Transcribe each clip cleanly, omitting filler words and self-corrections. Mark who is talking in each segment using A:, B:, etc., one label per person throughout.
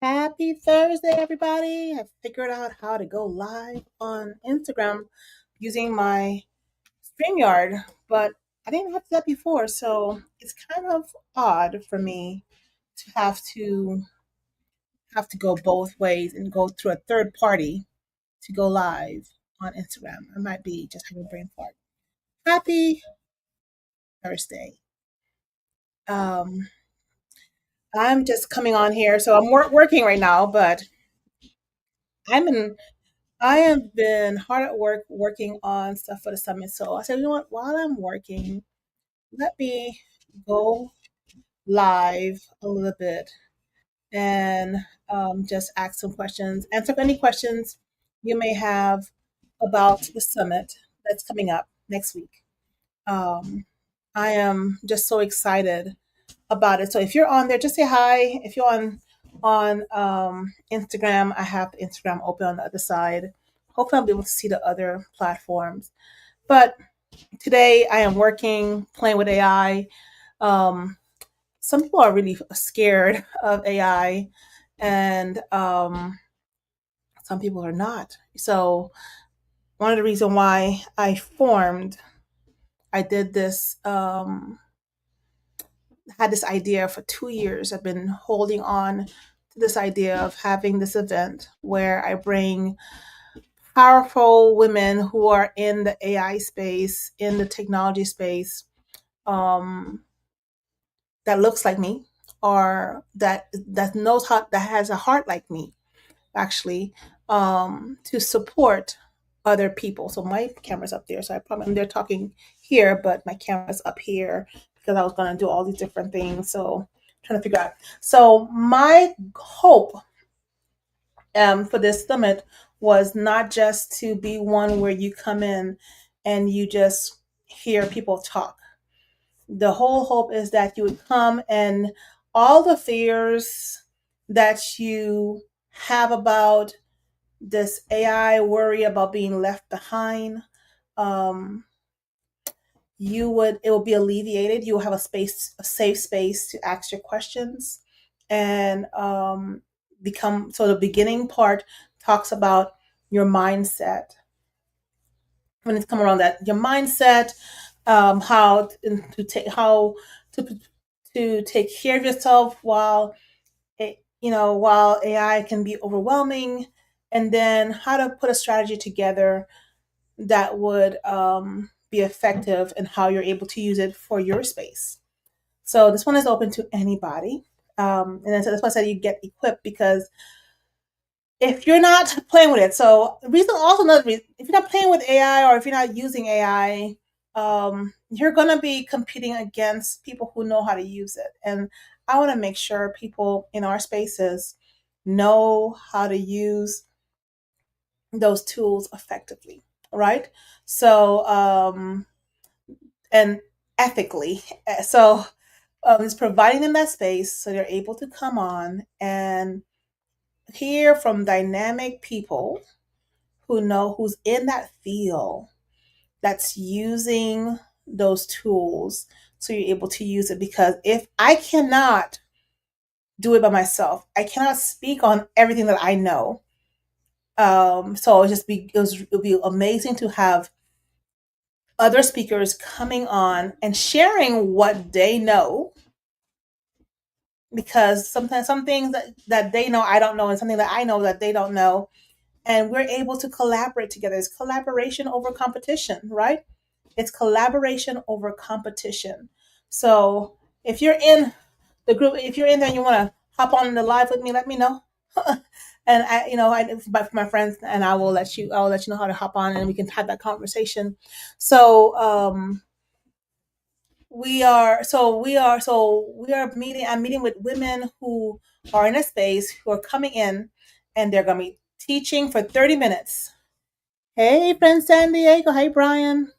A: Happy Thursday, everybody. I figured out how to go live on Instagram using my StreamYard, but I didn't have that before, so it's kind of odd for me to have to go both ways and go through a third party to go live on Instagram. I might be just having a brain fart. Happy Thursday. Um, I'm just coming on here, so I'm working right now, but I'm in I have been hard at work working on stuff for the summit. So I said, you know what? While I'm working, let me go live a little bit and just ask some questions, answer any questions you may have about the summit that's coming up next week. Um, I am just so excited about it. So if you're on there, just say hi. If you're on Instagram, I have Instagram open on the other side. Hopefully, I'll be able to see the other platforms. But today, I am working, playing with AI. Um, some people are really scared of AI, and some people are not. So one of the reasons why I did this. Had this idea for 2 years. I've been holding on to this idea of having this event where I bring powerful women who are in the AI space, in the technology space, um, that looks like me, or that knows how that has a heart like me, actually, to support other people. So my camera's up there, so I probably I'm there talking here, but my camera's up here because I was going to do all these different things. So trying to figure out. So my hope for this summit was not just to be one where you come in and you just hear people talk. The whole hope is that you would come and all the fears that you have about this AI worry about being left behind, um, it will be alleviated. You will have a safe space to ask your questions, and become. So the beginning part talks about your mindset. When it's come around that your mindset, how to to take care of yourself while while AI can be overwhelming, and then how to put a strategy together that would be effective and how you're able to use it for your space. So this one is open to anybody. And then so that's why I said you get equipped because if you're not playing with it, so the reason also another reason, if you're not playing with AI or if you're not using AI, you're gonna be competing against people who know how to use it. And I want to make sure people in our spaces know how to use those tools effectively, right? So and ethically. So it's providing them that space so they're able to come on and hear from dynamic people who know who's in that field that's using those tools so you're able to use it. Because if I cannot do it by myself, I cannot speak on everything that I know. So it'll be amazing to have other speakers coming on and sharing what they know, because sometimes some things that they know I don't know, and something that I know that they don't know, and we're able to collaborate together. It's collaboration over competition, right? It's collaboration over competition. So if you're in the group, if you're in there and you want to hop on the live with me, let me know. And for my friends, and I will let you know how to hop on and we can have that conversation. So we are meeting I'm meeting with women who are in a space, who are coming in, and they're going to be teaching for 30 minutes. Hey, friend San Diego. Hey, Brian.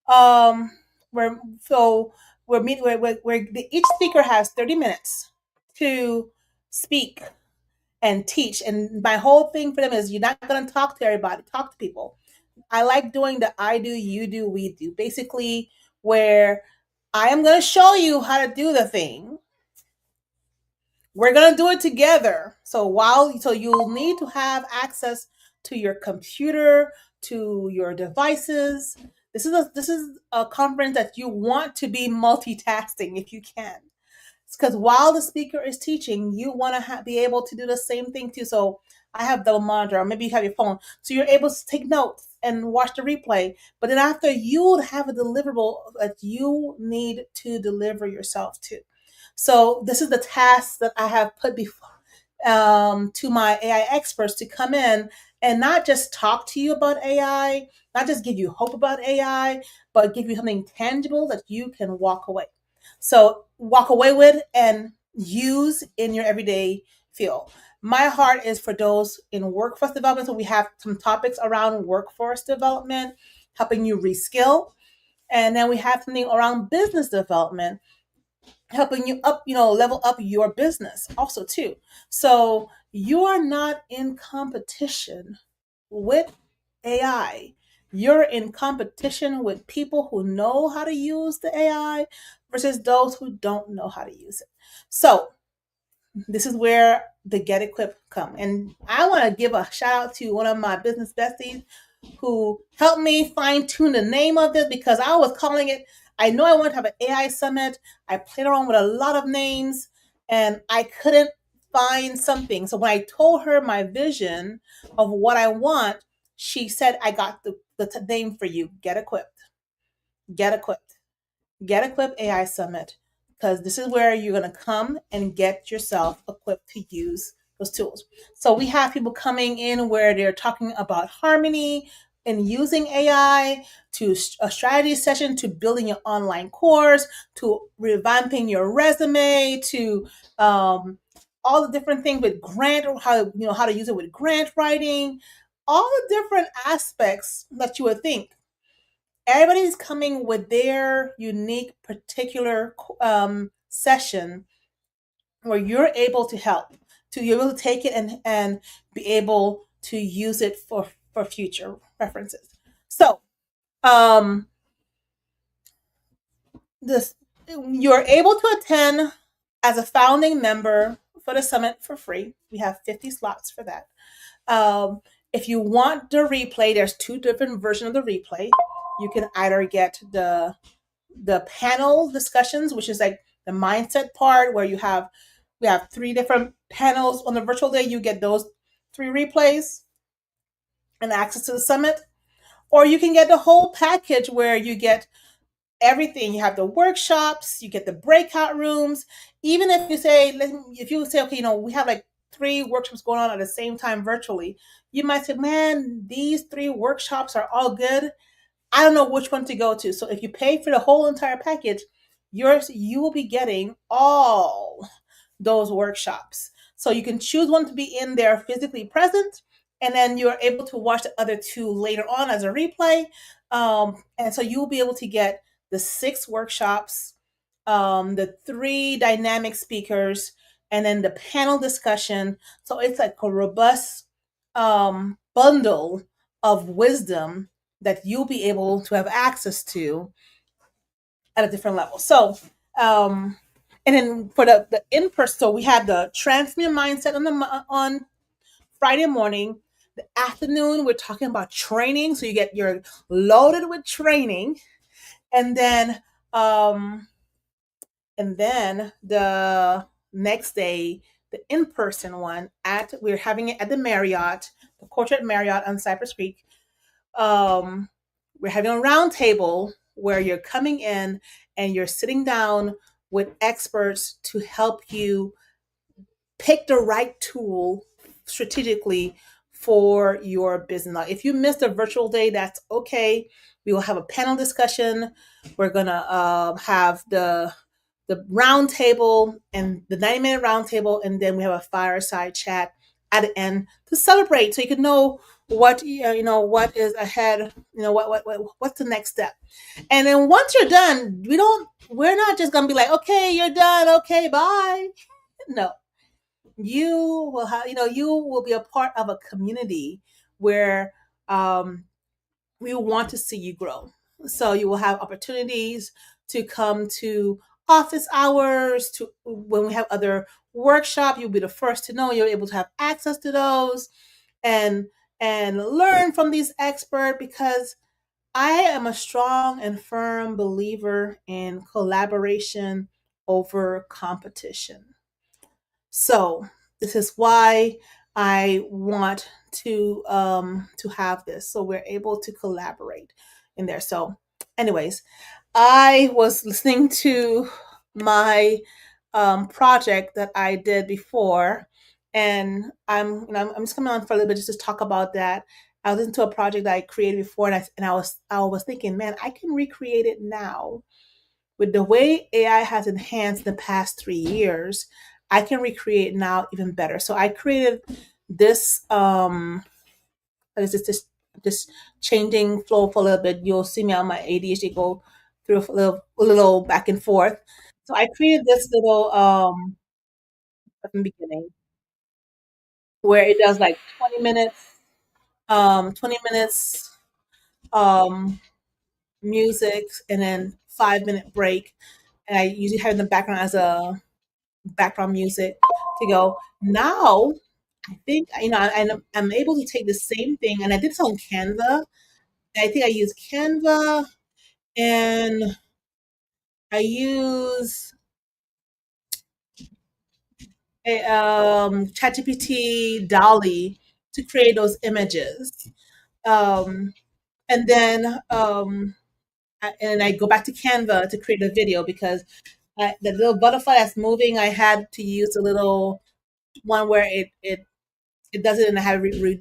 A: um we're so we're meeting where each speaker has 30 minutes to speak and teach, and my whole thing for them is you're not going to talk to everybody, talk to people. I like doing the I do, you do, we do, basically, where I am going to show you how to do the thing, We're gonna do it together. So you'll need to have access to your computer, to your devices. This is a conference that you want to be multitasking if you can, because while the speaker is teaching, you want to be able to do the same thing too. So I have double monitor, or maybe you have your phone, so you're able to take notes and watch the replay. But then after, you would have a deliverable that you need to deliver yourself to. So this is the task that I have put before to my AI experts to come in and not just talk to you about AI, not just give you hope about AI, but give you something tangible that you can walk away. So walk away with and use in your everyday field. My heart is for those in workforce development. So we have some topics around workforce development, helping you reskill. And then we have something around business development, helping you up, level up your business also too. So you're not in competition with AI. You're in competition with people who know how to use the AI versus those who don't know how to use it. So this is where the Get Equipped come. And I want to give a shout out to one of my business besties who helped me fine tune the name of this, because I was calling it, I know I wanted to have an AI summit. I played around with a lot of names and I couldn't find something. So when I told her my vision of what I want, she said, I got the name for you. Get Equipped. Get Equipped. Get Equipped AI Summit, because this is where you're going to come and get yourself equipped to use those tools. So we have people coming in where they're talking about harmony and using AI, to a strategy session, to building your online course, to revamping your resume, to all the different things with grant, or how to use it with grant writing, all the different aspects that you would think. Everybody's coming with their unique particular session where you're able to help, to be able to take it and be able to use it for future references. So um this you're able to attend as a founding member for the summit for free. We have 50 slots for that. If you want the replay, there's two different versions of the replay. You can either get the panel discussions, which is like the mindset part, where we have three different panels on the virtual day. You get those three replays and access to the summit. Or you can get the whole package where you get everything. You have the workshops, you get the breakout rooms. Even if you say, okay, we have like three workshops going on at the same time virtually, you might say, man, these three workshops are all good. I don't know which one to go to. So if you pay for the whole entire package, you will be getting all those workshops. So you can choose one to be in there physically present, and then you're able to watch the other two later on as a replay. And so you will be able to get the six workshops, the three dynamic speakers, and then the panel discussion. So it's like a robust bundle of wisdom that you'll be able to have access to at a different level. So, and then for the in person, so we have the transmit mindset on Friday morning. The afternoon, we're talking about training. So you're loaded with training, and then um, the next day, the in person one we're having it at the Marriott, the Portrait Marriott on Cypress Creek. um, we're having a round table where you're coming in and you're sitting down with experts to help you pick the right tool strategically for your business. Now, if you missed a virtual day, that's okay. We will have a panel discussion. We're gonna have the round table and the 90-minute round table, and then we have a fireside chat at the end to celebrate, so you can know what is ahead. What's the next step. And then once you're done, we're not just gonna be like, okay, you're done, okay, bye. No, you will be a part of a community where um, we want to see you grow. So you will have opportunities to come to office hours to when we have other workshop, you'll be the first to know. You're able to have access to those and learn from these experts, because I am a strong and firm believer in collaboration over competition. So this is why I want to have this, so we're able to collaborate in there. So, anyways, I was listening to my project that I did before, and I'm just coming on for a little bit just to talk about that. I was into a project that I created before, and I was thinking, man, I can recreate it now with the way AI has enhanced the past 3 years. I can recreate now even better. So I created this. What is this changing flow for a little bit. You'll see me on my ADHD go through a little back and forth. So I created this little at the beginning where it does like 20 minutes um, music, and then 5 minute break. And I usually have it in the background as a background music to go. Now, I think, I'm able to take the same thing, and I did this on Canva. I think I use Canva, and I use ChatGPT Dolly to create those images. Um, and then and I go back to Canva to create a video, because the little butterfly that's moving, I had to use a little one where it does it, and I have redoing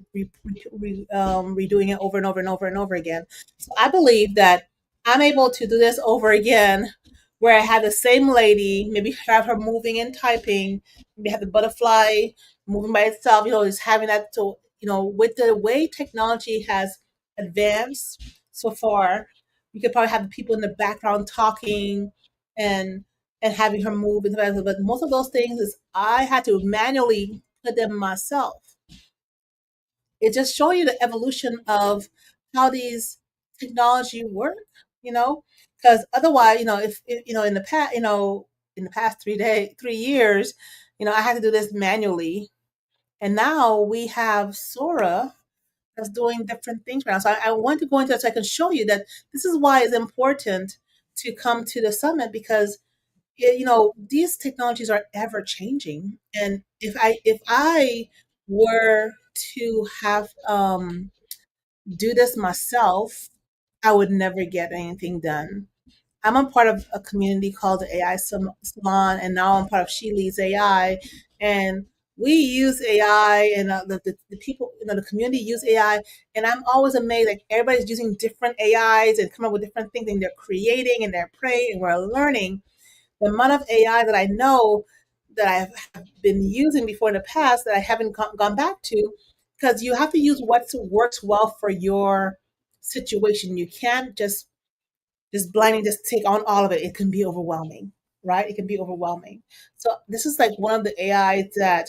A: it over and over and over and over again. So I believe that I'm able to do this over again, where I have the same lady, maybe have her moving and typing, maybe have the butterfly moving by itself, just having that. So, with the way technology has advanced so far, you could probably have the people in the background talking and having her move and stuff. But most of those things is I had to manually put them myself. It just shows you the evolution of how these technology work, you know, because otherwise, if in the past, in the past 3 years, I had to do this manually, and now we have Sora that's doing different things right now. So I want to go into that so I can show you that this is why it's important to come to the summit, because these technologies are ever changing, and if I were to have do this myself, I would never get anything done. I'm a part of a community called the AI Salon, and now I'm part of She Leads AI, and we use AI, and the people, the community use AI, and I'm always amazed. Like, everybody's using different AIs and come up with different things, and they're creating and they're praying, and we're learning. The amount of AI that I know that I have been using before in the past that I haven't gone back to, because you have to use what works well for your situation. You can't just blindly just take on all of it. It can be overwhelming, right? It can be overwhelming. So this is like one of the AIs that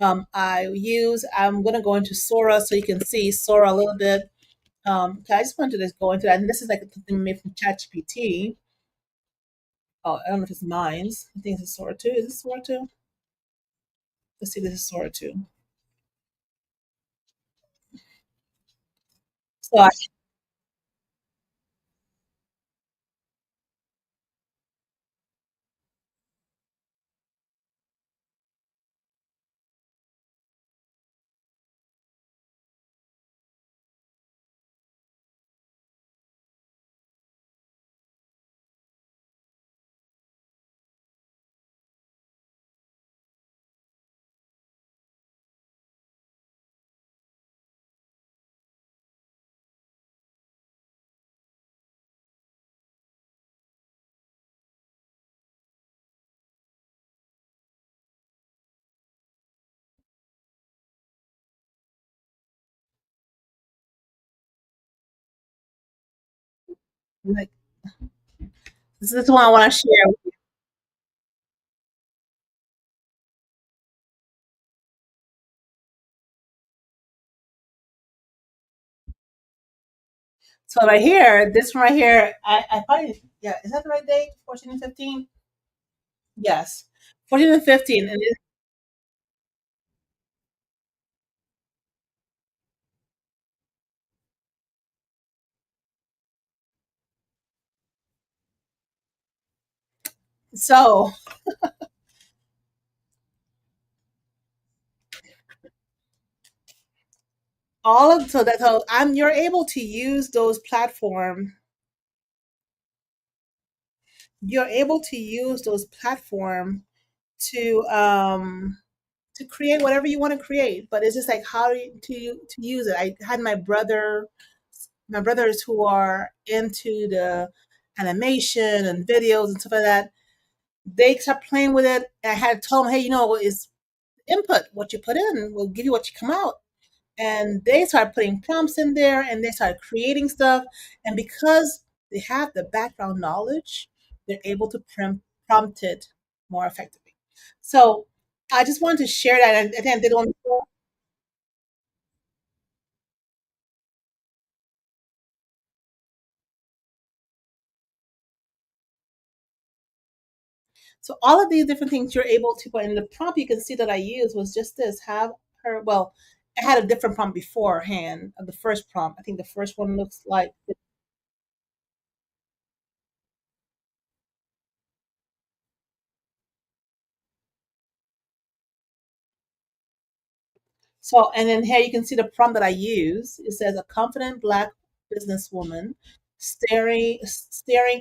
A: I use. I'm gonna go into Sora so you can see Sora a little bit. 'Cause I just wanted to just go into that, and this is like something made from ChatGPT. Oh, I don't know if it's mine's. I think it's Sora 2. Is it Sora 2? Let's see, this is Sora 2. So, like, this is the one I want to share. So right here, this one right here, I probably, yeah, is that the right date? 14 and 15? Yes, 14 and 15. And so all of so that so I'm you're able to use those platform. You're able to use those platform to create whatever you want to create. But it's just like how to use it. I had my brothers who are into the animation and videos and stuff like that. They start playing with it. And I had told them, hey, it's input. What you put in will give you what you come out. And they started putting prompts in there and they started creating stuff. And because they have the background knowledge, they're able to prompt it more effectively. So I just wanted to share that. And again, they don't. So all of these different things you're able to put in the prompt. You can see that I used was just this: have her. Well, I had a different prompt beforehand of the first prompt. I think the first one looks like. So, and then here you can see the prompt that I use. It says a confident black businesswoman staring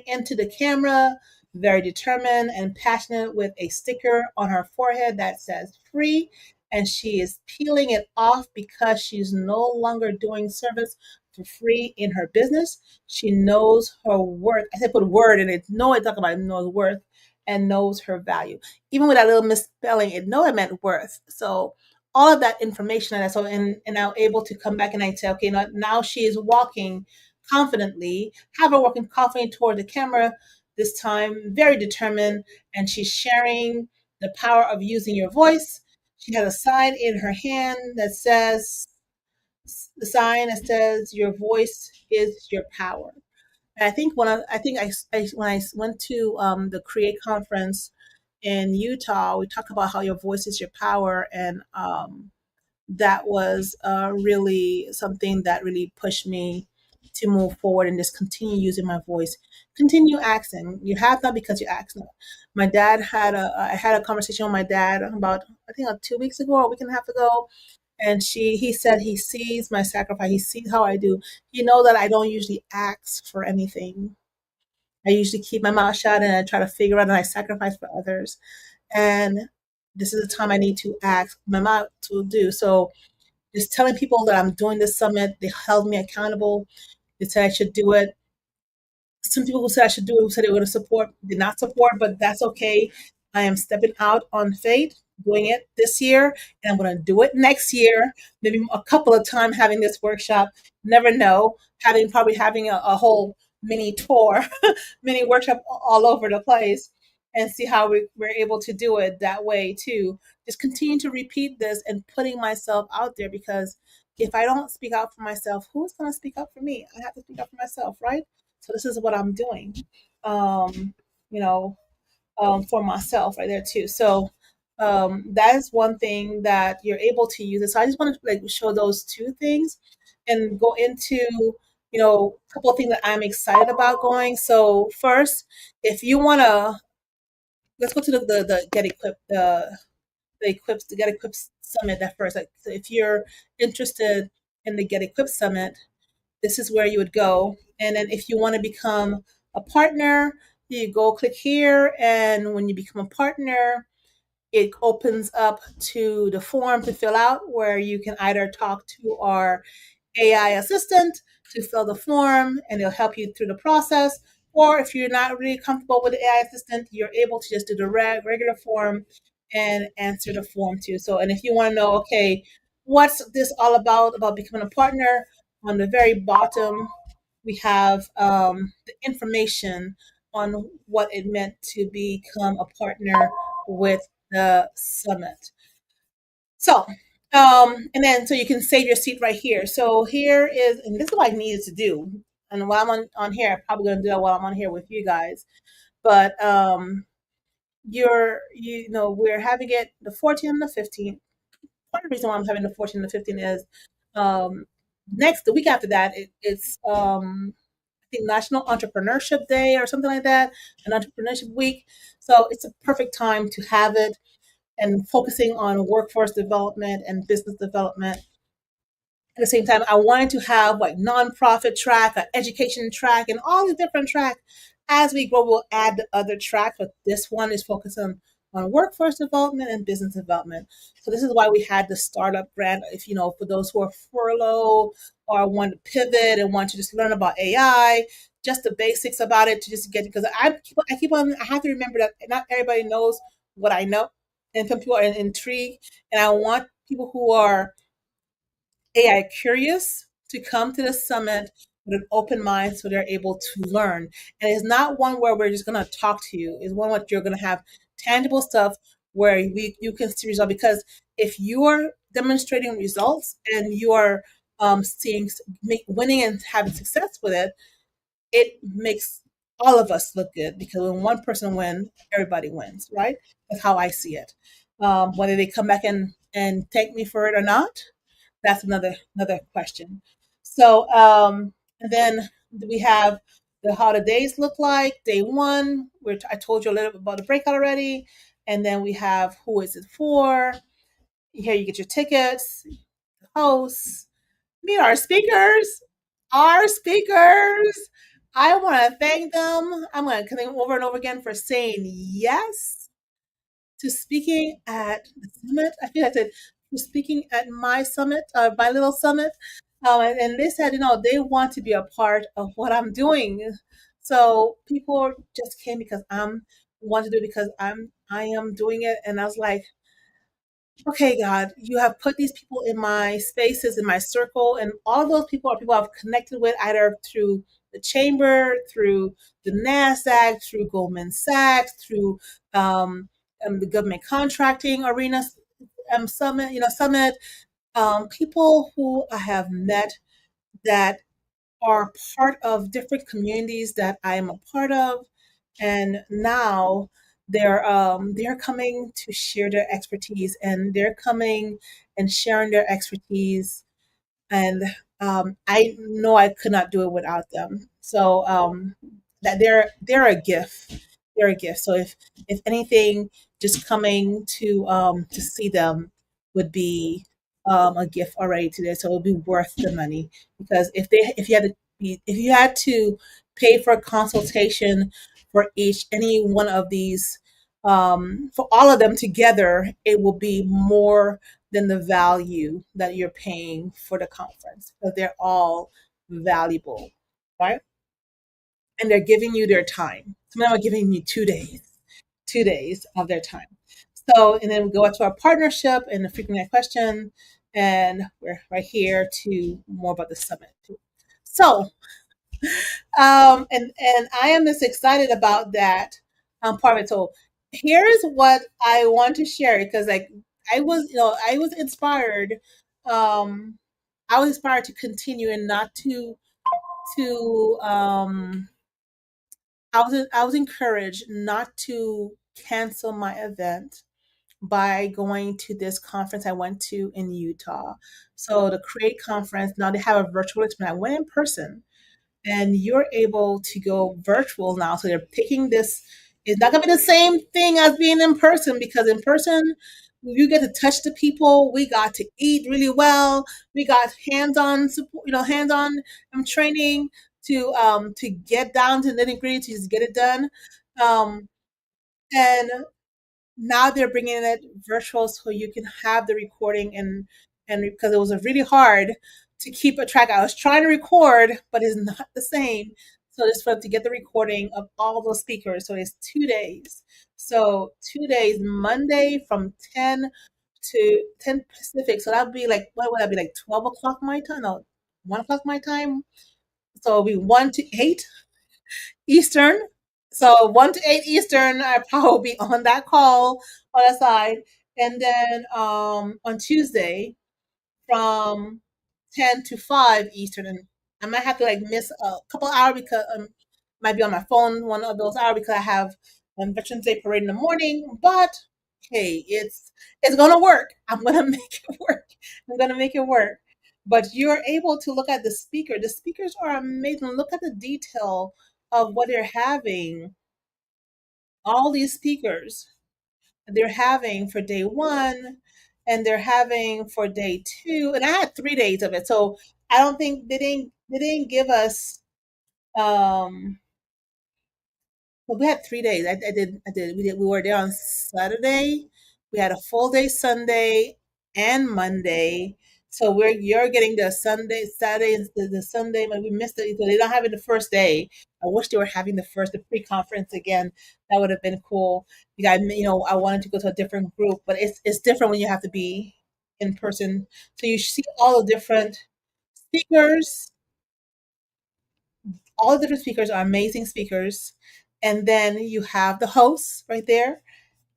A: into the camera, very determined and passionate with a sticker on her forehead that says free. And she is peeling it off because she's no longer doing service for free in her business. She knows her worth. I said put word in it. No, I talk about knows worth and knows her value. Even with that little misspelling, it know it meant worth. So all of that information and so and I'm able to come back and I say, okay, now she is walking confidently, have her walking confidently toward the camera this time, very determined, and she's sharing the power of using your voice. She has a sign in her hand that says the sign that says your voice is your power. And I think when I went to the Create conference in Utah, we talked about how your voice is your power, and that was really something that really pushed me to move forward and just continue using my voice, continue asking. You have that because you ask not. My dad had a I had a conversation with my dad about I think 2 weeks ago or a week and a half ago, and he said he sees my sacrifice. He sees how I do. He know that I don't usually ask for anything. I usually keep my mouth shut and I try to figure out and I sacrifice for others. And this is the time I need to ask my mouth to do. So just telling people that I'm doing this summit, they held me accountable. They said I should do it. Some people who said I should do it, who said they were going to support, did not support, but that's okay. I am stepping out on faith, doing it this year, and I'm going to do it next year, maybe a couple of times having this workshop. Never know, probably having a whole mini tour, mini workshop all over the place, and see how we're able to do it that way too. Just continue to repeat this and putting myself out there because if I don't speak out for myself, who's going to speak up for me? I have to speak up for myself, right? So this is what I'm doing, um, you know, for myself right there too. So that is one thing that you're able to use it. So I just want to like show those two things and go into a couple of things that I'm excited about going. So first, if you want to, let's go to the Get Equipped the Get Equipped Summit at first. Like so if you're interested in the Get Equipped Summit, this is where you would go. And then if you want to become a partner, you go click here. And when you become a partner, it opens up to the form to fill out where you can either talk to our AI assistant to fill the form and it'll help you through the process. Or if you're not really comfortable with the AI assistant, you're able to just do the regular form and answer the form too. So, and if you want to know, okay, what's this all about becoming a partner, on the very bottom, we have the information on what it meant to become a partner with the summit. So, and then so you can save your seat right here. So here is, and this is what I needed to do. And while I'm on here, I'm probably gonna do that while I'm on here with you guys. But we're having it the 14th and the 15th. Part of the reason why I'm having the 14th and the 15th is um, the week after that, it's I think National Entrepreneurship Day or something like that, an entrepreneurship week. So it's a perfect time to have it and focusing on workforce development and business development. At the same time, I wanted to have like nonprofit track, an education track, and all the different tracks. As we grow, we'll add the other tracks, but this one is focused on workforce development and business development. So this is why we had the startup grant. If for those who are furloughed or want to pivot and want to just learn about AI, just the basics about it to just get because I keep on I have to remember that not everybody knows what I know, and some people are intrigued, and I want people who are AI curious to come to the summit with an open mind so they're able to learn. And it's not one where we're just going to talk to you. It's one where you're going to have tangible stuff where you can see results. Because if you're demonstrating results and you're seeing winning and having success with it, it makes all of us look good because when one person wins, everybody wins, right? That's how I see it. Whether they come back and thank me for it or not, that's another question. So and then we have how the days look like. Day one, which I told you a little bit about the breakout already, and then we have who is it for. Here you get your tickets, the hosts, meet our speakers. Our speakers. I want to thank them. I'm going to thank them over and over again for saying yes to speaking at the summit. I feel like I said for speaking at my summit, my little summit. And they said, they want to be a part of what I'm doing. So people just came because I'm want to do it because I am doing it. And I was like, okay, God, you have put these people in my spaces, in my circle, and all those people are people I've connected with either through the chamber, through the NASDAQ, through Goldman Sachs, through the government contracting arena summit, people who I have met that are part of different communities that I am a part of, and now they're coming to share their expertise, and they're coming and sharing their expertise, and I know I could not do it without them. So that they're a gift. They're a gift. So if anything, just coming to see them would be a gift already today. So it would be worth the money because if you had to pay for a consultation for any one of these for all of them together, it will be more than the value that you're paying for the conference because they're all valuable, right? And they're giving you their time. Some of them are giving you 2 days, 2 days of their time. So, and then we go out to our partnership and the frequently asked question, and we're right here to more about the summit. So, and I am just excited about that part of it. So, here's what I want to share because like I was inspired. Um, I was inspired to continue and not to I was encouraged not to cancel my event by going to this conference I went to in Utah. So the Create conference, now they have a virtual experience. I went in person and you're able to go virtual now. So they're picking this. It's not gonna be the same thing as being in person because in person you get to touch the people. We got to eat really well. We got hands-on support, hands-on training to get down to nitty gritty to just get it done. Um, and now they're bringing it virtual so you can have the recording and because it was really hard to keep a track. I was trying to record, but it's not the same. So just for to get the recording of all those speakers. So it's 2 days. So 2 days, Monday from 10 to 10 Pacific. So that would be like what would that be like 12 o'clock my time? No, 1 o'clock my time. So it'll be 1 to 8 Eastern. So 1 to 8 Eastern, I probably be on that call on the side. And then on Tuesday from 10 to 5 Eastern. And I might have to like miss a couple hours because might be on my phone one of those hours because I have on Veterans Day parade in the morning, but hey, it's gonna work. I'm gonna make it work. I'm gonna make it work. But you're able to look at the speaker. The speakers are amazing. Look at the detail of what they're having. All these speakers they're having for day one, and they're having for day two. And I had 3 days of it, so I don't think they didn't give us um well, we had 3 days. We were there on Saturday. We had a full day Sunday and Monday. So you're getting the Sunday, Saturday, and the Sunday, but we missed it. So they don't have it the first day. I wish they were having the pre-conference again. That would have been cool. I wanted to go to a different group, but it's different when you have to be in person. So you see all the different speakers. All the different speakers are amazing speakers. And then you have the hosts right there.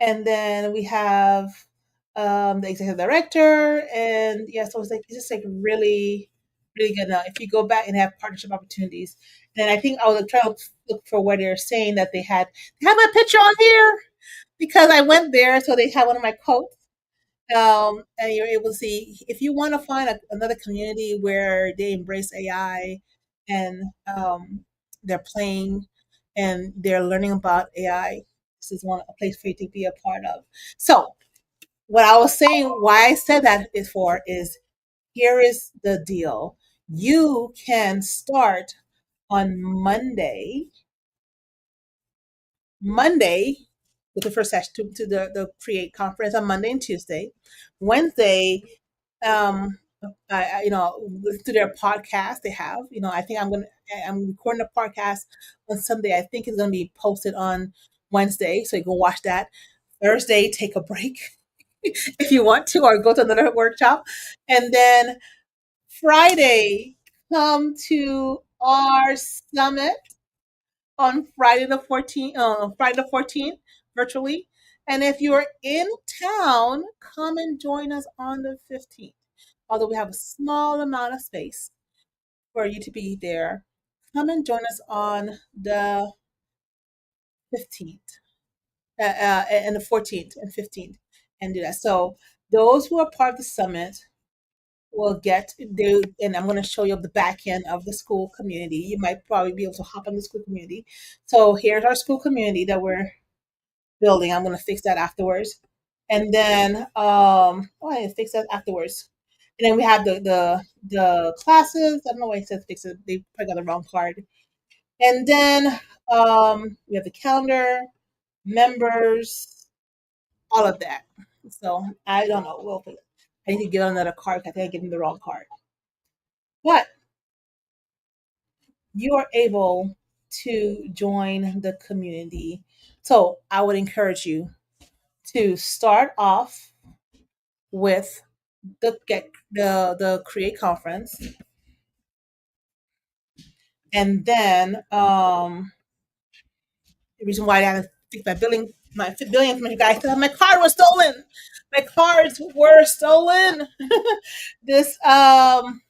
A: And then we have the executive director. And yeah, so it's just like really, really good. Now, if you go back and have partnership opportunities, and I think I was trying to look for where they're saying that they have my picture on here because I went there. So they have one of my quotes, and you're able to see if you want to find another community where they embrace AI and they're playing and they're learning about AI. This is a place for you to be a part of. So, what I was saying, why I said that is for is here is the deal. You can start on Monday with the first session to the Create conference on Monday and Tuesday. Wednesday, um, listen to their podcast they have. I think I'm recording a podcast on Sunday. I think it's gonna be posted on Wednesday, so you can watch that. Thursday, take a break if you want to, or go to another workshop, and then Friday, come to our summit on Friday the 14th, virtually. And if you're in town, come and join us on the 15th. Although we have a small amount of space for you to be there, come and join us on the 15th, and the 14th and 15th, and do that. So those who are part of the summit will get they and I'm going to show you the back end of the school community. You might probably be able to hop on the school community. So here's our school community that we're building. I'm going to fix that afterwards. And then I need to fix that afterwards. And then we have the classes. I don't know why it says fix it. They probably got the wrong card. And then we have the calendar, members, all of that. So I don't know. I need to get another card. I think I gave them the wrong card. But you are able to join the community. So I would encourage you to start off with the Create conference, and then the reason why I had to fix my billing information, guys, because my card was stolen. My cards were stolen. This on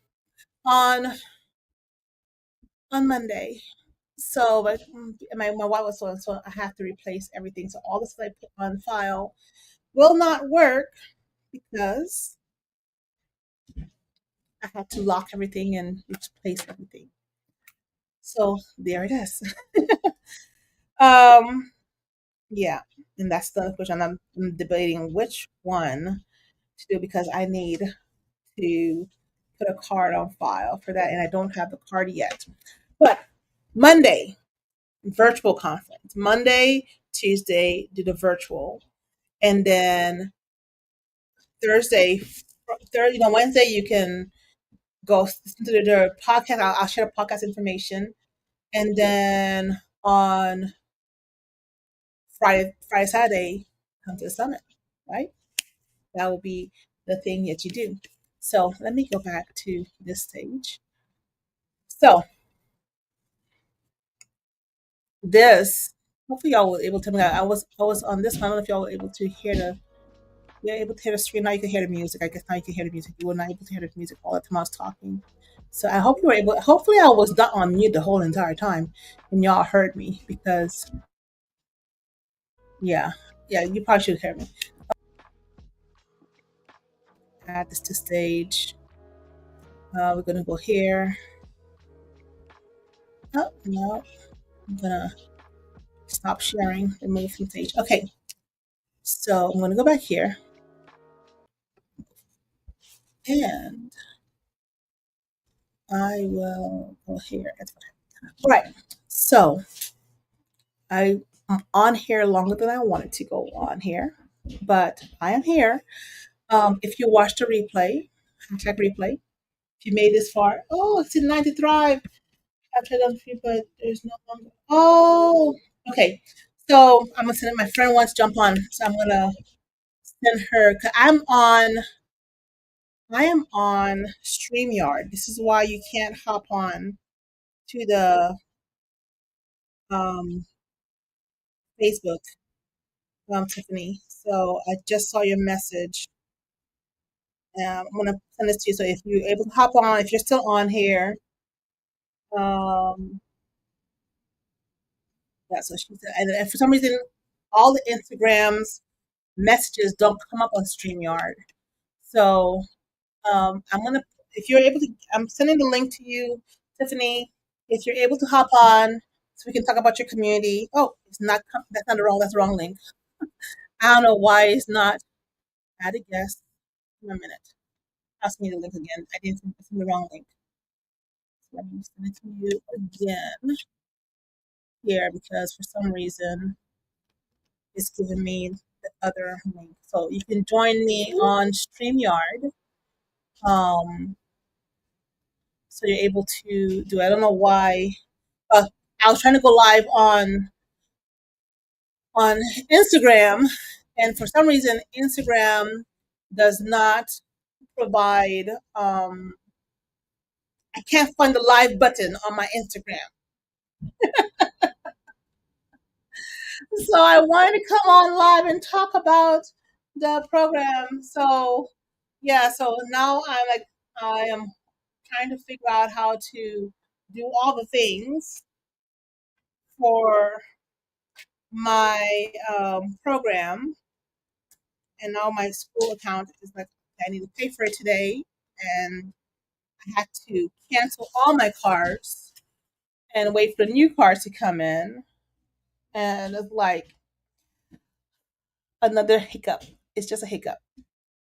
A: Monday. So my wallet was stolen, so I have to replace everything. So all the stuff I put on file will not work because I had to lock everything and replace everything. So there it is. um, yeah, and that's the question. I'm debating which one to do because I need to put a card on file for that, and I don't have the card yet. But Monday, virtual conference. Monday, Tuesday, do the virtual, and then Thursday, Wednesday you can go listen to the podcast. I'll share the podcast information, and then on Saturday, come to the summit. Right, that will be the thing that you do. So let me go back to this stage. So this, hopefully y'all were able to. I was on this one. I don't know if y'all were able to hear the. You're able to hear the screen. Now you can hear the music. I guess now you can hear the music. You were not able to hear the music all the time I was talking. So I hope you were able. Hopefully, I was not on mute the whole entire time, and y'all heard me because Yeah, yeah, you probably should hear me. Add this to stage. We're gonna go here. Oh no, I'm gonna stop sharing. Remove from stage. Okay, so I'm gonna go back here and I will go here. All right. So I'm on here longer than I wanted to go on here, but I am here. If you watched the replay, hashtag replay, if you made this far, oh, it's in 90 Thrive. I've tried other people, but there's no longer. Oh, okay. So I'm gonna send it. My friend wants to jump on, so I'm gonna send her. Cause I am on StreamYard. This is why you can't hop on to the um, Facebook, Tiffany. So I just saw your message. I'm gonna send this to you. So if you're able to hop on, if you're still on here, um, yeah. So she said, and for some reason, all the Instagrams messages don't come up on StreamYard. So I'm gonna, if you're able to, I'm sending the link to you, Tiffany. If you're able to hop on, so we can talk about your community. Oh, it's not. That's not the wrong. That's the wrong link. I don't know why it's not. Add a guest. In a minute. Ask me the link again. I didn't send the wrong link. So let me send it to you again here because for some reason it's giving me the other link. So you can join me on StreamYard. Um, so you're able to do. I don't know why. Uh, I was trying to go live on Instagram, and for some reason, Instagram does not provide. I can't find the live button on my Instagram, so I wanted to come on live and talk about the program. So yeah, so now I am trying to figure out how to do all the things for my program, and now my school account is like I need to pay for it today, and I had to cancel all my cards and wait for the new cards to come in, and it's like another hiccup. It's just a hiccup.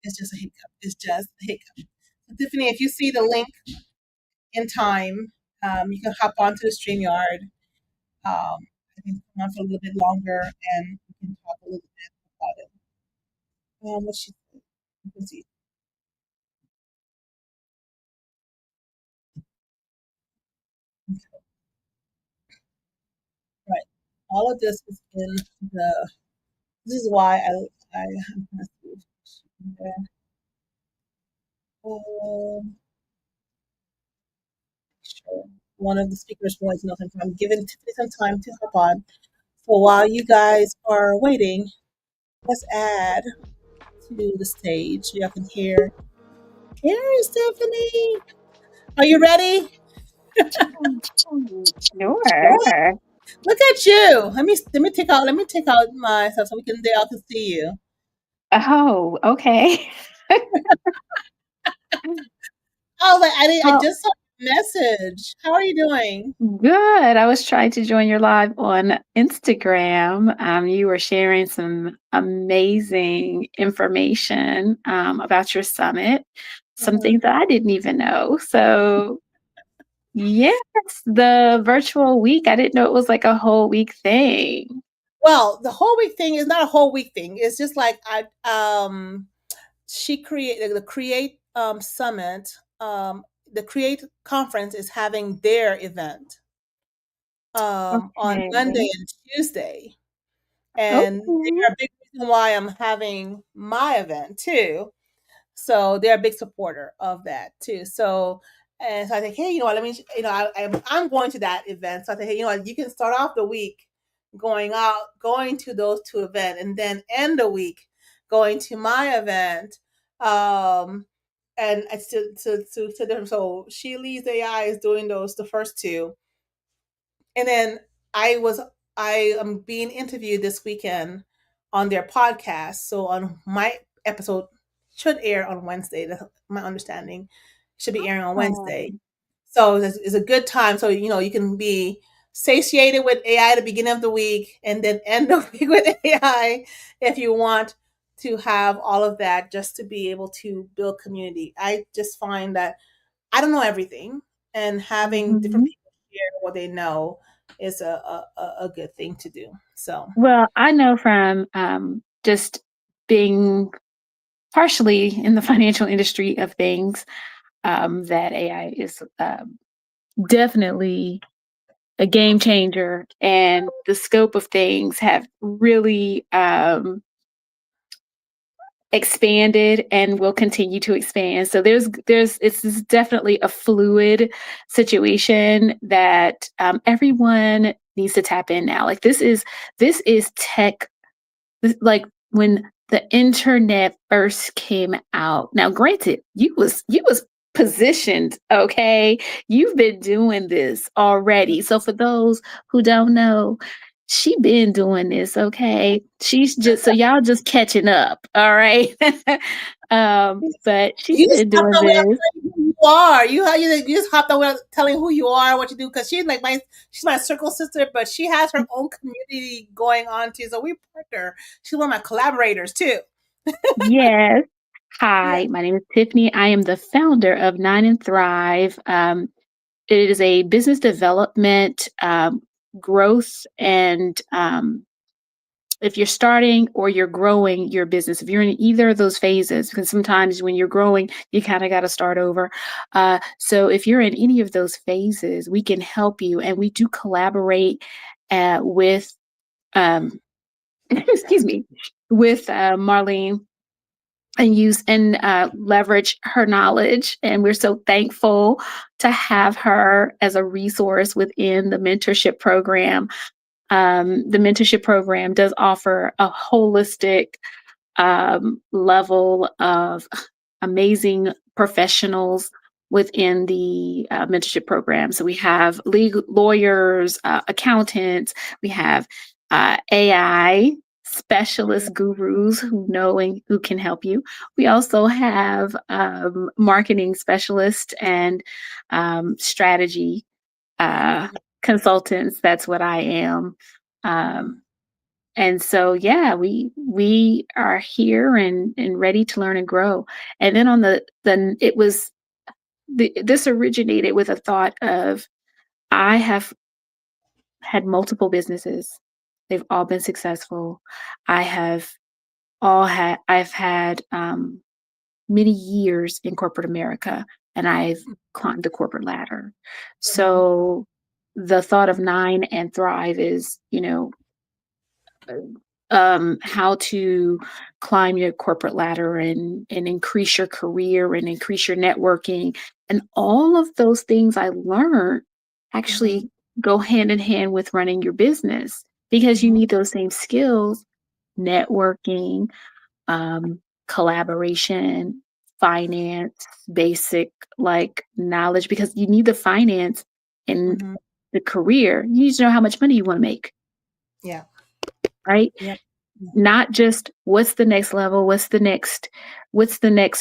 A: It's just a hiccup. It's just a hiccup. So Tiffany, if you see the link in time, you can hop onto the StreamYard. I can come on for a little bit longer and we can talk a little bit about it. What she said. You can see. Right. All of this is in the. This is why I am going to see. Um, sure. One of the speakers wanted to know something. I'm giving Tiffany some time to hop on. So while you guys are waiting, let's add to the stage. You can hear. Here, Stephanie. Are you ready?
B: Sure.
A: Go ahead. Look at you. Let me take out myself so they all can see you.
B: Oh, okay.
A: I was like, I
B: Well,
A: just saw your message. How are you doing?
B: good. I was trying to join your live on Instagram. You were sharing some amazing information about your summit, some
A: Mhm.
B: things that I didn't even know. So, yes, the virtual week, I didn't know it was like a whole week thing.
A: Well, the whole week thing is not a whole week thing. It's just like I she created the Create Summit. The Create conference is having their event on
B: Okay.
A: Monday and Tuesday, and
B: Okay.
A: they're a big reason why I'm having my event too. So they're a big supporter of that too. So and so I think, hey, you know what? Let me, I'm going to that event. So I think, hey, you know what? You can start off the week going to those two events, and then end the week going to my event. Um, and it's to them. So She Leads AI is doing those the first two, and then I was I am being interviewed this weekend on their podcast. So on my episode should air on Wednesday. That's my understanding. Should be airing on Wednesday.
B: Um,
A: So it's a good time. So you can be satiated with AI at the beginning of the week and then end the week with AI if you want to have all of that just to be able to build community. I just find that I don't know everything, and having different
B: mhm.
A: people share what they know is a good thing to do. So
B: Well, I know from just being partially in the financial industry of things, that AI is definitely a game changer, and the scope of things have really expanded and will continue to expand. So there's it's definitely a fluid situation that everyone needs to tap in now. Like this is tech. Like when the internet first came out. Now, granted, you was positioned, okay? You've been doing this already. So for those who don't know, she been doing this, okay? She's just so y'all just catching up, all right? But she's
A: you just
B: been
A: hopped
B: doing
A: on without
B: this.
A: telling who you are. You just hopped on without telling who you are, what you do. Because she's my circle sister, but she has her own community going on too. So we partner. She's one of my collaborators too.
B: Yes.
A: Yeah.
B: Hi, my name is Tiffany. I am the founder of Nine and Thrive. It is a business development, growth, and if you're starting or you're growing your business, if you're in either of those phases, because sometimes when you're growing, you kind of got to start over. So if you're in any of those phases, we can help you, and we do collaborate with, um, excuse me, with Marlene, and use and leverage her knowledge. And we're so thankful to have her as a resource within the mentorship program. The mentorship program does offer a holistic level of amazing professionals within the mentorship program. So we have legal lawyers, accountants, we have AI specialist gurus who know and who can help you. We also have marketing specialists and strategy uh, consultants. That's what I am. Um, and so, yeah, we are here and ready to learn and grow. And then on the it was this originated with a thought of I have had multiple businesses. They've all been successful. I have I've had many years in corporate America, and I've climbed the corporate ladder.
A: Mhm.
B: So the thought of Nine and Thrive is, how to climb your corporate ladder and increase your career and increase your networking. And all of those things I learned
A: Mhm.
B: actually go hand in hand with running your business, because you
A: Mhm.
B: need those same skills: networking, collaboration, finance, basic like knowledge, because you need the finance in
A: Mhm.
B: the career. You need to know how much money you want to make,
A: Yeah.
B: right?
A: Yeah.
B: Not just what's the next level, what's the next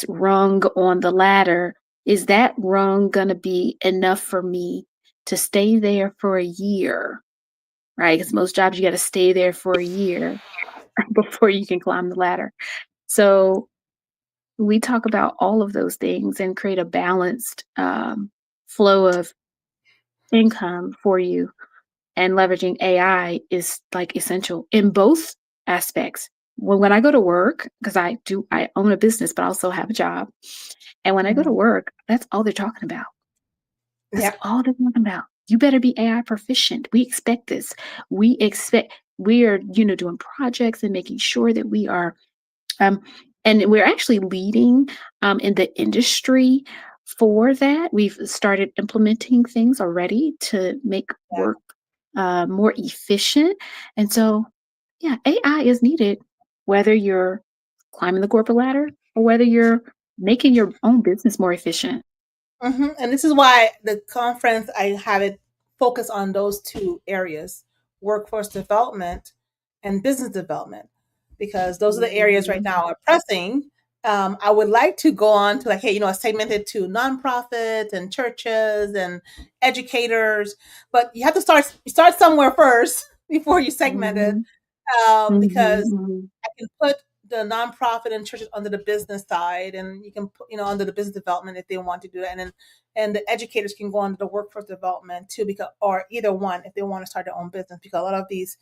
B: rung on the ladder? Is that rung gonna be enough for me to stay there for a year? Right? Because most jobs you gotta stay there for a year before you can climb the ladder. So we talk about all of those things and create a balanced flow of income for you. And leveraging AI is like essential in both aspects. When I go to work, because I own a business, but I also have a job. And when I go to
A: Mhm.
B: work, that's all they're talking about. That's
A: Yeah.
B: all they're talking about. You better be AI proficient. We expect this. We are, doing projects and making sure that we are, um, and we're actually leading in the industry for that. We've started implementing things already to make work more efficient. And so, yeah, AI is needed, whether you're climbing the corporate ladder or whether you're making your own business more efficient.
A: And this is why the conference I have it focus on those two areas: workforce development and business development. because those are the areas right now are pressing. I would like to go on to like, hey, segmented to nonprofits and churches and educators, but you have to start somewhere first before you segment it,
B: Mhm.
A: because
B: Mhm.
A: I can put the nonprofit and churches under the business side, and you can put, under the business development if they want to do that, and the educators can go under the workforce development too, because or either one if they want to start their own business, because a lot of these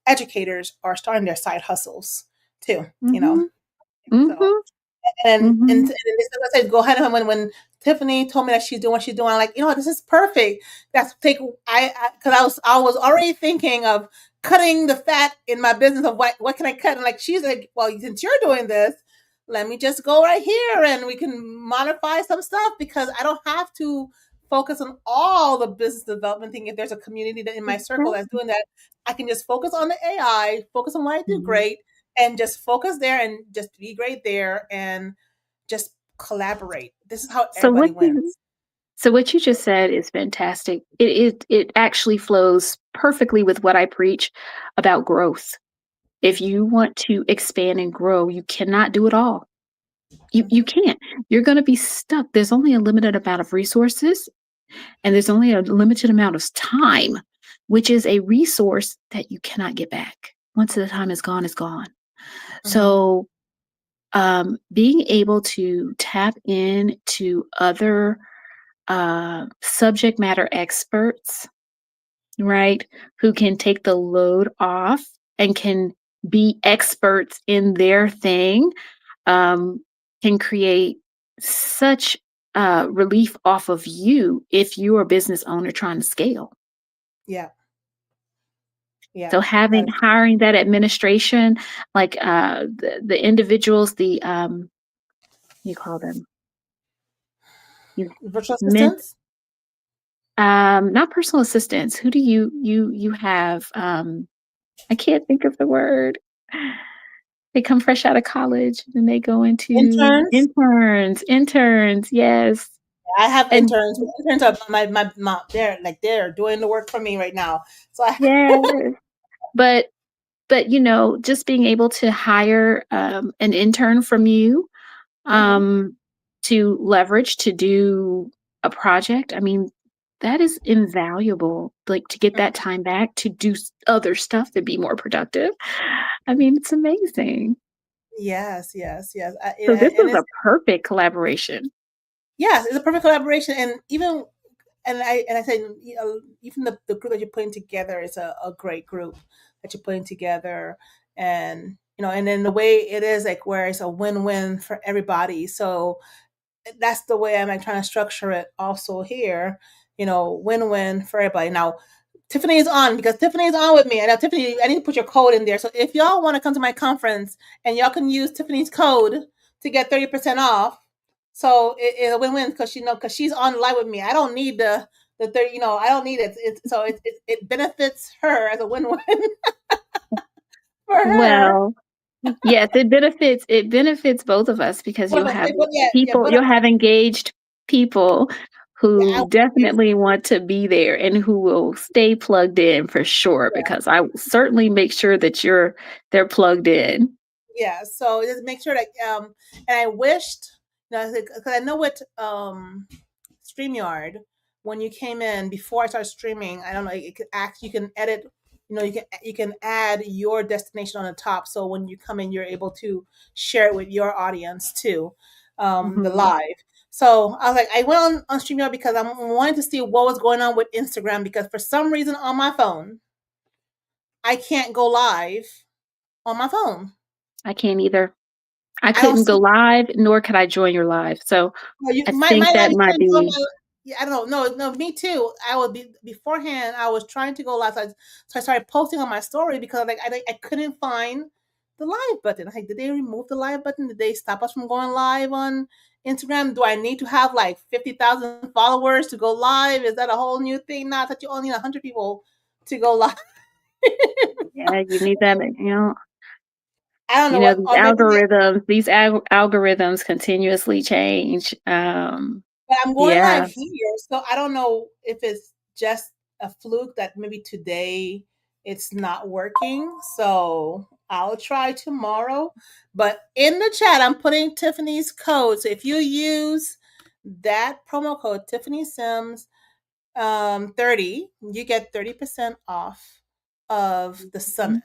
A: educators are starting their side hustles too.
B: Mhm.
A: So
B: Mhm.
A: and
B: Mhm.
A: this is what I said, go ahead. And when Tiffany told me that she's doing what she's doing, I'm like, this is perfect. That's take because I was already thinking of cutting the fat in my business of what can I cut, and like she's like, well, since you're doing this, let me just go right here and we can modify some stuff, because I don't have to focus on all the business development thing. If there's a community that in my circle that's
B: Exactly.
A: doing that, I can just focus on the AI, focus on what I do
B: Mhm.
A: great, and just focus there and just be great there and just collaborate. This is how
B: So
A: everybody
B: what
A: wins.
B: you so what you just said is fantastic. It actually flows perfectly with what I preach about growth. If you want to expand and grow, you cannot do it all. You
A: Mhm.
B: can't. You're going to be stuck. There's only a limited amount of resources, and there's only a limited amount of time, which is a resource that you cannot get back. Once the time is gone, it's gone.
A: Mhm.
B: So, being able to tap into other subject matter experts, right, who can take the load off and can be experts in their thing, um, can create such relief off of you if you're a business owner trying to scale.
A: Yeah. Yeah.
B: So hiring that administration, like the individuals, you call them you
A: Virtual
B: men,
A: assistants.
B: not personal assistants. Who do you have? I can't think of the word. They come fresh out of college and they go into
A: Interns.
B: interns, yes.
A: I have
B: And
A: interns. Interns are my they're doing the work for me right now. So
B: yes, but just being able to hire an intern from you,
A: Mhm.
B: um, to leverage to do a project, I mean, that is invaluable. Like to get that time back to do other stuff to be more productive. I mean, it's amazing.
A: Yes, yes, yes.
B: So this
A: And
B: is
A: it's
B: a perfect collaboration.
A: yes, it's a perfect collaboration, and even and I say, even the group that you're putting together is a great group that you're putting together, and and then the way it is like where it's a win-win for everybody. So that's the way I'm like trying to structure it also here. Win-win for everybody. Now, Tiffany is on because Tiffany is on with me. And now, Tiffany, I need to put your code in there. So if y'all want to come to my conference and y'all can use Tiffany's code to get 30% off. So it's a win-win because because she's on live with me. I don't need the 30, I don't need it. It benefits her as a win-win for her.
B: Well, yes, it benefits both of us because
A: But, yeah, yeah,
B: you'll have engaged people
A: yeah, I
B: who
A: want you.
B: definitely want to be there and who will stay plugged in for sure because I will certainly make sure that they're plugged in.
A: Yeah, so just make sure that and I wished, because I know what StreamYard, when you came in before I started streaming, I don't know, it could act, you can edit, you can add your destination on the top, so when you come in you're able to share it with your audience too, the
B: Mhm.
A: live. So I was like, I went on StreamYard because I wanted to see what was going on with Instagram, because for some reason on my phone I can't go live on my phone.
B: I can't either. I
A: I don't
B: couldn't go
A: see.
B: live, nor could I join your live. So
A: Well, you
B: I
A: might
B: think
A: not
B: that
A: be
B: might
A: trying to go
B: be
A: live. Yeah, I don't know. No, me too. I would be beforehand. I was trying to go live, so I started posting on my story because like I couldn't find the live button. Like, did they remove the live button? Did they stop us from going live on Instagram? Do I need to have like 50,000 followers to go live? Is that a whole new thing now that you only need 100 people to go live?
B: yeah, you need that,
A: I don't know what.
B: these
A: Or maybe
B: algorithms continuously change.
A: but I'm going live
B: Yeah.
A: here, so I don't know if it's just a fluke that maybe today it's not working. So I'll try tomorrow. But in the chat, I'm putting Tiffany's code. So if you use that promo code, Tiffany Sims 30, you get 30% off of the summit.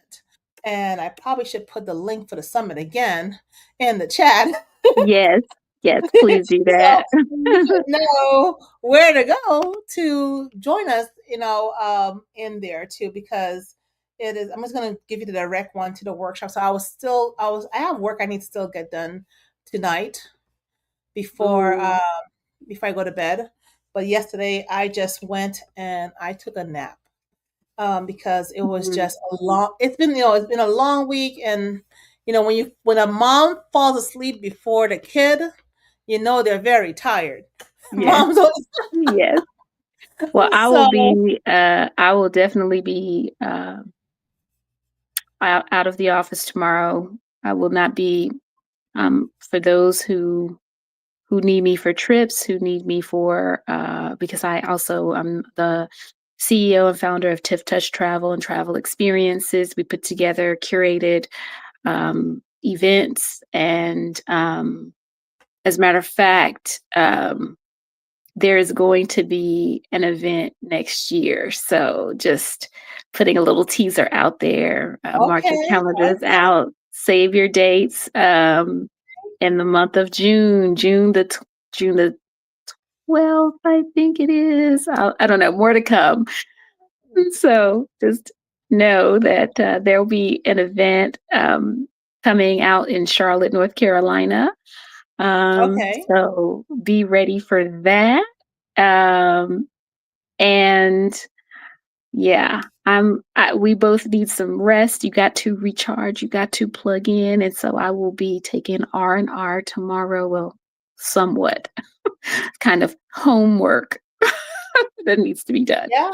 A: And I probably should put the link for the summit again in the chat.
B: Yes, yes, please do
A: So
B: that.
A: you know where to go to join us, in there too, because it is. I'm just gonna give you the direct one to the workshop. So I have work I need to still get done tonight before
B: Ooh.
A: before I go to bed. But yesterday I just went and I took a nap because it was
B: Mhm.
A: just a long. It's been a long week, and when a mom falls asleep before the kid, they're very tired.
B: Yes,
A: Moms always.
B: yes. Well,
A: So
B: I will definitely be out of the office tomorrow. I will not be, for those who need me for trips, who need me for, because I'm the CEO and founder of Tiff Touch Travel and Travel Experiences. We put together curated events, and as a matter of fact, there is going to be an event next year. So just putting a little teaser out there. Mark your
A: okay,
B: calendars
A: okay,
B: out. Save your dates in the month of June. June the 12th, I think it is. I don't know. More to come. So just know that there will be an event coming out in Charlotte, North Carolina.
A: okay.
B: So be ready for that. Um, and yeah, we both need some rest. You got to recharge, you got to plug in. And so I will be taking R&R tomorrow. Well, somewhat kind of homework that needs to be done.
A: Yeah,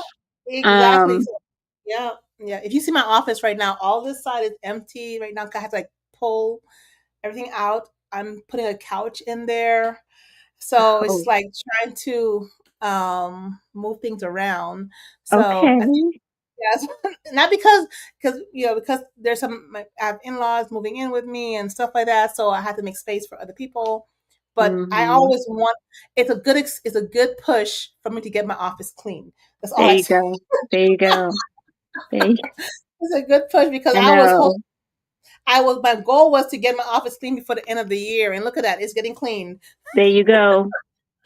A: exactly.
B: Um,
A: So, yeah, yeah. If you see my office right now, all this side is empty right now. 'Cause I have to like pull everything out. I'm putting a couch in there. So it's
B: oh,
A: like trying to move things around. So
B: okay.
A: I think yes, not because there's I have in-laws moving in with me and stuff like that, so I have to make space for other people. But I
B: Mhm.
A: always want it's a good push for me to get my office clean. That's all
B: There
A: I
B: you
A: say.
B: go. There you go. There you,
A: It's a good push because
B: I know.
A: my goal was to get my office clean before the end of the year, and look at that, it's getting clean.
B: There you go.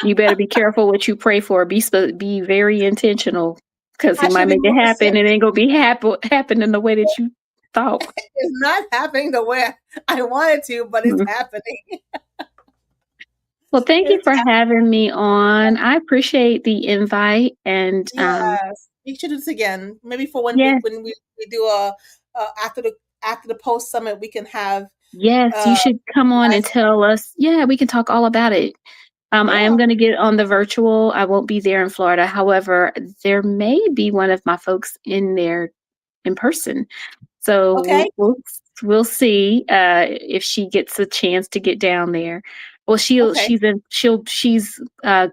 B: You better be careful what you pray for. Be very intentional because he
A: I
B: might
A: should be
B: make it
A: more
B: happen.
A: specific.
B: It ain't gonna be happening the way that you thought.
A: It's not happening the way I wanted to, but it's
B: Mhm.
A: happening.
B: Well, thank you
A: It's
B: for having me on. I appreciate the invite, and
A: Yes, we should do this again. Maybe for when
B: yes,
A: we do after the post summit, we can have
B: yes,
A: uh
B: you should come on and
A: nice.
B: tell us. Yeah, we can talk all about it. I am
A: Yeah.
B: going to get on the virtual. I won't be there in Florida. However, there may be one of my folks in there in person. So
A: Okay.
B: we'll see if she gets a chance to get down there. Well,
A: Okay.
B: she's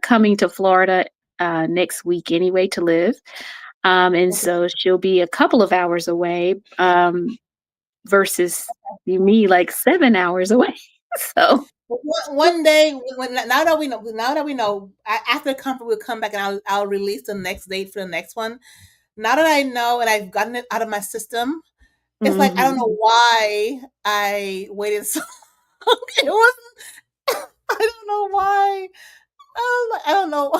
B: coming to Florida next week anyway to live, and
A: Okay.
B: so she'll be a couple of hours away versus me like 7 hours away. So
A: One day, now that we know, after the conference, we'll come back and I'll release the next date for the next one. Now that I know and I've gotten it out of my system, it's like I don't
B: mhm.
A: know why I waited so long. It wasn't. I don't know why. I don't know.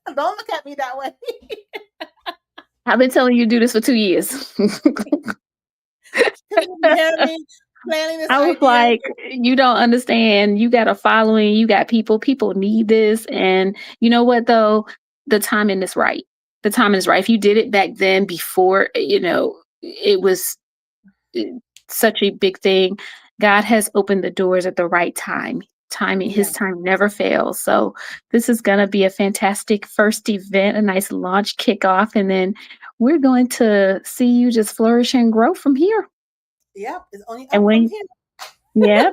A: Don't look at me that way.
B: I've been telling you to do this for 2 years.
A: Because you hear me planning this
B: I was
A: idea.
B: like, "You don't understand. You got a following, you got people. People need this." And you know what though? The timing is right. The timing is right. If you did it back then before, it was eh, such a big thing. God has opened the doors at the right time. Timing,
A: Yeah.
B: his time never fails. So this is gonna be a fantastic first event, a nice launch kickoff, and then we're going to see you just flourish and grow from here.
A: Yep. It's only
B: And
A: up from
B: when
A: here.
B: yeah.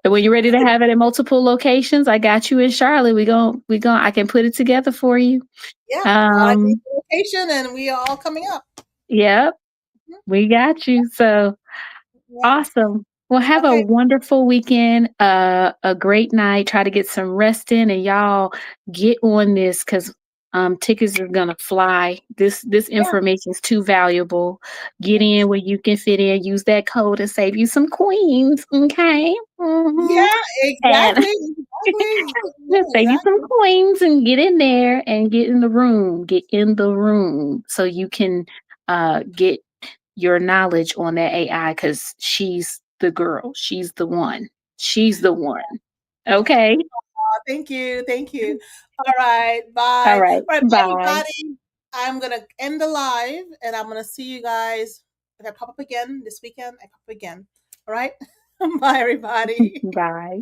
B: And when you're ready to have it in multiple locations, I got you in Charlotte. We gon' I can put it together for you.
A: Yeah. All I need
B: Um,
A: is location and we are all coming up.
B: yep,
A: Mhm.
B: we got you. So Awesome. Well, have a
A: Okay.
B: wonderful weekend, a great night. Try to get some rest in, and y'all get on this because tickets are gonna fly. This
A: Yeah.
B: information is too valuable. Get in where you can fit in. Use that code to save you some coins. Okay.
A: Yeah.
B: And
A: Exactly. Exactly. Yeah,
B: save you some
A: exactly.
B: coins and get in there and get in the room. Get in the room so you can get your knowledge on that AI because she's the girl. She's the one. She's the one. Okay.
A: Thank you. Thank you. All right.
B: All
A: Bye.
B: right.
A: All right. Bye,
B: Bye.
A: everybody. I'm going to end the live and I'm going to see you guys. If I pop up again this weekend, I pop up again. All right. Bye, everybody.
B: Bye.